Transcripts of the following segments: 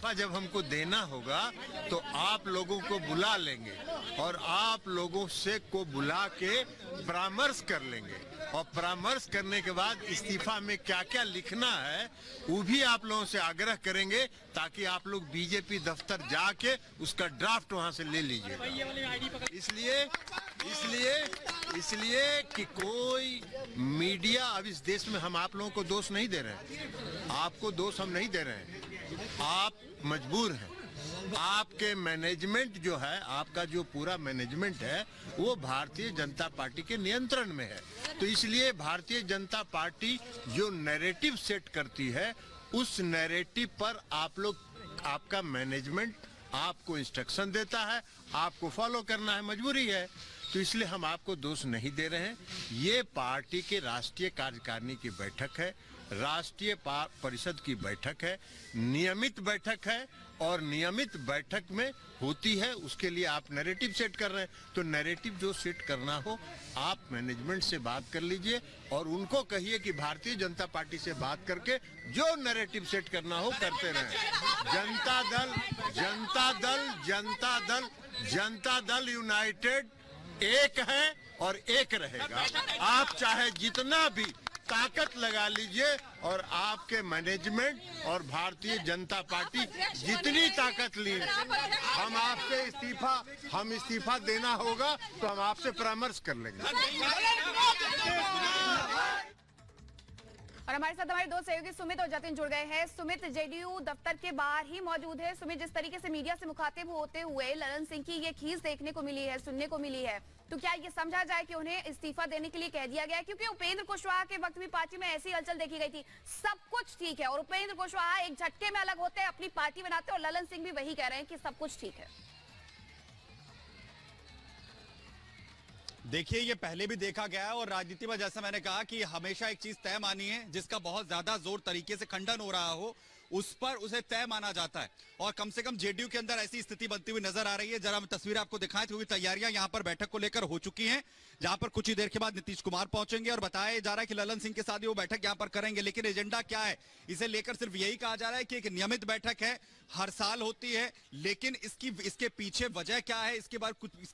इस्तीफा जब हमको देना होगा तो आप लोगों को बुला लेंगे और आप लोगों से को बुला के परामर्श कर लेंगे और परामर्श करने के बाद इस्तीफा में क्या क्या लिखना है वो भी आप लोगों से आग्रह करेंगे ताकि आप लोग बीजेपी दफ्तर जाके उसका ड्राफ्ट वहां से ले लीजिए। इसलिए कि कोई मीडिया, अब इस देश में हम आप लोगों को दोष नहीं दे रहे हैं, आपको दोष हम नहीं दे रहे हैं, आप मजबूर हैं। आपके मैनेजमेंट जो है, आपका जो पूरा मैनेजमेंट है वो भारतीय जनता पार्टी के नियंत्रण में है, तो इसलिए भारतीय जनता पार्टी जो नैरेटिव सेट करती है उस नैरेटिव पर आप लोग, आपका मैनेजमेंट आपको इंस्ट्रक्शन देता है, आपको फॉलो करना है, मजबूरी है। तो इसलिए हम आपको दोष नहीं दे रहे हैं। ये पार्टी के राष्ट्रीय कार्यकारिणी की बैठक है, राष्ट्रीय परिषद की बैठक है, नियमित बैठक है और नियमित बैठक में होती है, उसके लिए आप नैरेटिव सेट कर रहे हैं। तो नैरेटिव जो सेट करना हो आप मैनेजमेंट से बात कर लीजिए और उनको कहिए कि भारतीय जनता पार्टी से बात करके जो नैरेटिव सेट करना हो करते रहें। जनता दल यूनाइटेड एक है और एक रहेगा। आप चाहे जितना भी ताकत लगा लीजिए और आपके मैनेजमेंट और भारतीय जनता पार्टी जितनी ताकत ली, हम इस्तीफा देना होगा तो हम आपसे परामर्श कर लेंगे। और हमारे साथ हमारे दो सहयोगी सुमित और जतिन जुड़ गए हैं। सुमित जेडीयू दफ्तर के बाहर ही मौजूद है। सुमित, जिस तरीके से मीडिया से मुखातिब होते हुए ललन सिंह की ये खींच देखने को मिली है, सुनने को मिली है, तो क्या ये समझा जाए कि उन्हें इस्तीफा देने के लिए कह दिया गया है? क्योंकि उपेंद्र कुशवाहा के वक्त भी पार्टी में ऐसी हलचल देखी गई थी, सब कुछ ठीक है और उपेंद्र कुशवाहा एक झटके में अलग होते हैं, अपनी पार्टी बनाते हैं, और ललन सिंह भी वही कह रहे हैं कि सब कुछ ठीक है। देखिए, ये पहले भी देखा गया है और राजनीति में जैसा मैंने कहा कि हमेशा एक चीज तय मानी है जिसका बहुत ज्यादा जोर तरीके से खंडन हो रहा हो उस पर उसे तय माना जाता है, और कम से कम जेडीयू के अंदर ऐसी स्थिति बनती हुई नजर आ रही है। जरा हम तस्वीर आपको दिखाएं, क्योंकि तैयारियां यहां पर बैठक को लेकर हो चुकी हैं, जहां पर कुछ ही देर के बाद नीतीश कुमार पहुंचेंगे और बताया जा रहा है कि ललन सिंह के साथ ही वो बैठक यहां पर करेंगे। लेकिन एजेंडा क्या है, इसे लेकर सिर्फ यही कहा जा रहा है कि एक नियमित बैठक है, हर साल होती है, लेकिन इसके पीछे वजह क्या है इसके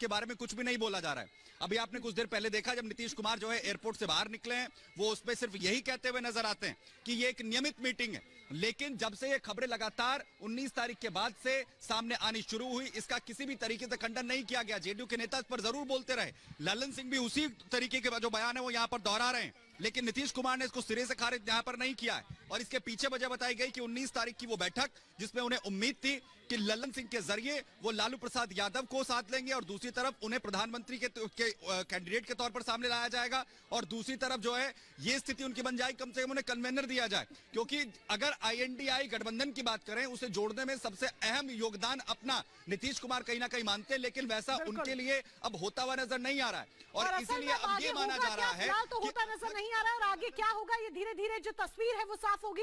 बारे में कुछ भी नहीं बोला जा रहा है। अभी आपने कुछ देर पहले देखा जब नीतीश कुमार जो है एयरपोर्ट से बाहर निकले हैं, वो उस पर सिर्फ यही कहते हुए नजर आते हैं कि ये एक नियमित मीटिंग है। लेकिन जब से ये खबरें लगातार 19 तारीख के बाद से सामने आनी शुरू हुई, इसका किसी भी तरीके से खंडन नहीं किया गया। जेडीयू के नेता इस पर जरूर बोलते रहे, ललन सिंह भी उसी तरीके के जो बयान है वो यहां पर दोहरा रहे हैं, लेकिन नीतीश कुमार ने इसको सिरे से खारिज यहां पर नहीं किया है। और इसके पीछे वजह बताई गई कि 19 तारीख की वो बैठक जिसमें उन्हें उम्मीद थी कि ललन सिंह के जरिए वो लालू प्रसाद यादव को साथ लेंगे और दूसरी तरफ उन्हें प्रधानमंत्री के कैंडिडेट के तौर पर सामने लाया जाएगा, और दूसरी तरफ जो है ये स्थिति उनकी बन जाए कम से कम उन्हें कन्वेनर दिया जाए। क्योंकि अगर आईएनडीआई गठबंधन की बात करें, उसे जोड़ने में सबसे अहम योगदान अपना नीतीश कुमार कहीं ना कहीं मानते हैं, लेकिन वैसा उनके लिए अब होता हुआ नजर नहीं आ रहा है। और इसीलिए अब ये माना जा रहा है तो होता नजर नहीं आ रहा है, और आगे क्या होगा ये धीरे धीरे जो तस्वीर है वो साफ होगी।